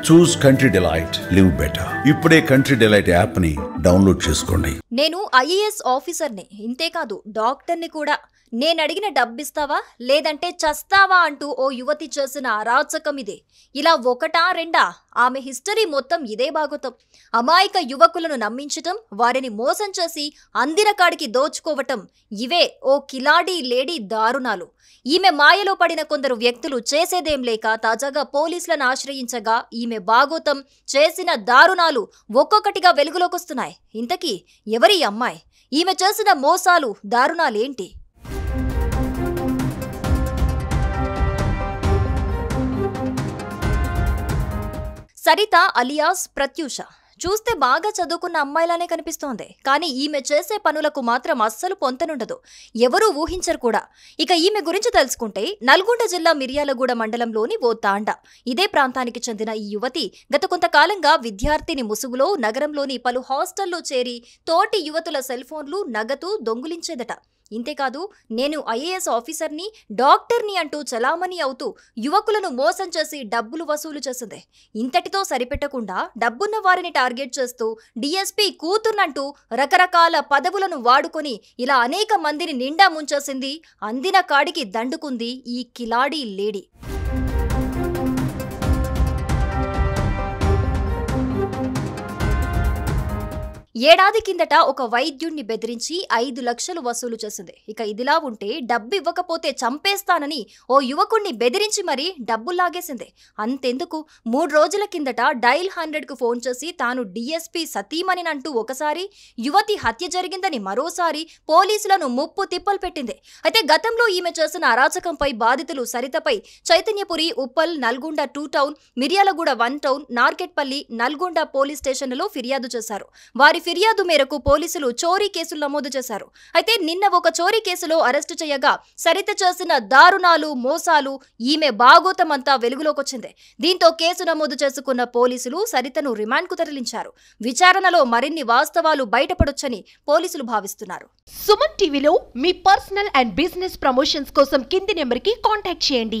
చూస్ country delight, live better. ఇప్పుడే country delight app ని download చేసుకోండి. నేను ఐఏఎస్ ఆఫీసర్ని, ఇంతేకాదు డాక్టర్ని కూడా. నేను అడిగిన డబ్బిస్తావా లేదంటే చస్తావా అంటూ ఓ యువతి చేసిన అరాచకం ఇదే. ఇలా ఒకటా రెండా? ఆమె హిస్టరీ మొత్తం ఇదే భాగవతం. అమాయక యువకులను నమ్మించటం, వారిని మోసం చేసి అందిన కాడికి దోచుకోవటం, ఇవే ఓ కిలాడీ లేడీ దారుణాలు. ఈమె మాయలో పడిన కొందరు వ్యక్తులు చేసేదేం లేక తాజాగా పోలీసులను ఆశ్రయించగా ఈమె భాగవతం, చేసిన దారుణాలు ఒక్కొక్కటిగా వెలుగులోకొస్తున్నాయి. ఇంతకీ ఎవరి అమ్మాయి? ఈమె చేసిన మోసాలు, దారుణాలేంటి? సరిత అలియాస్ ప్రత్యూష చూస్తే బాగా చదువుకున్న అమ్మాయిలానే కనిపిస్తోంది. కానీ ఈమె చేసే పనులకు మాత్రం అస్సలు పొంతనుండదు, ఎవరూ ఊహించరు కూడా. ఇక ఈమె గురించి తెలుసుకుంటే, నల్గొండ జిల్లా మిర్యాలగూడ మండలంలోని ఓ తాండా, ఇదే ప్రాంతానికి చెందిన ఈ యువతి గత కొంతకాలంగా విద్యార్థిని ముసుగులో నగరంలోని పలు హాస్టల్లో చేరి తోటి యువతుల సెల్ ఫోన్లు, నగదు దొంగిలించేదట. ఇంతేకాదు, నేను ఐఏఎస్ ఆఫీసర్ని, డాక్టర్ని అంటూ చలామణి అవుతూ యువకులను మోసం చేసి డబ్బులు వసూలు చేసింది. ఇంతటితో సరిపెట్టకుండా డబ్బున్న వారిని టార్గెట్ చేస్తూ డిఎస్పీ కూతుర్నంటూ రకరకాల పదవులను వాడుకొని ఇలా అనేక మందిని నిండా ముంచేసింది. అందిన కాడికి దండుకుంది ఈ కిలాడీ లేడీ. ఏడాది కిందట ఒక వైద్యుణ్ణి బెదిరించి 5 లక్షలు వసూలు చేసింది. ఇక ఇదిలా ఉంటే డబ్బు ఇవ్వకపోతే చంపేస్తానని ఓ యువకుణ్ణి బెదిరించి మరీ డబ్బులు లాగేసింది. అంతెందుకు, 3 రోజుల కిందట డైల్ 100కు ఫోన్ చేసి తాను డిఎస్పీ సతీమణినంటూ ఒకసారి, యువతి హత్య జరిగిందని మరోసారి పోలీసులను ముప్పు తిప్పలు పెట్టింది. అయితే గతంలో ఈమె చేసిన అరాచకంపై బాధితులు సరితపై Chaitanyapuri, Uppal, Nalgonda 2 town, Miryalaguda 1 town, Narketpally, Nalgonda police స్టేషన్లలో ఫిర్యాదు చేశారు. వారి ఫిర్యాదు మేరకు పోలీసులు చోరీ కేసులు నమోదు చేశారు. అయితే నిన్న ఒక చోరీ కేసులో అరెస్టు చేయగా సరిత చేసిన దారుణాలు, మోసాలు, ఈమె భాగోతమంతా వెలుగులోకొచ్చింది. దీంతో కేసు నమోదు చేసుకున్న పోలీసులు సరితను రిమాండ్కు తరలించారు. విచారణలో మరిన్ని వాస్తవాలు బయటపడొచ్చని పోలీసులు భావిస్తున్నారు. సుమన్ టీవీలో మీ పర్సనల్ అండ్ బిజినెస్ ప్రమోషన్స్ కోసం కింది నెంబర్కి కాంటాక్ట్ చేయండి.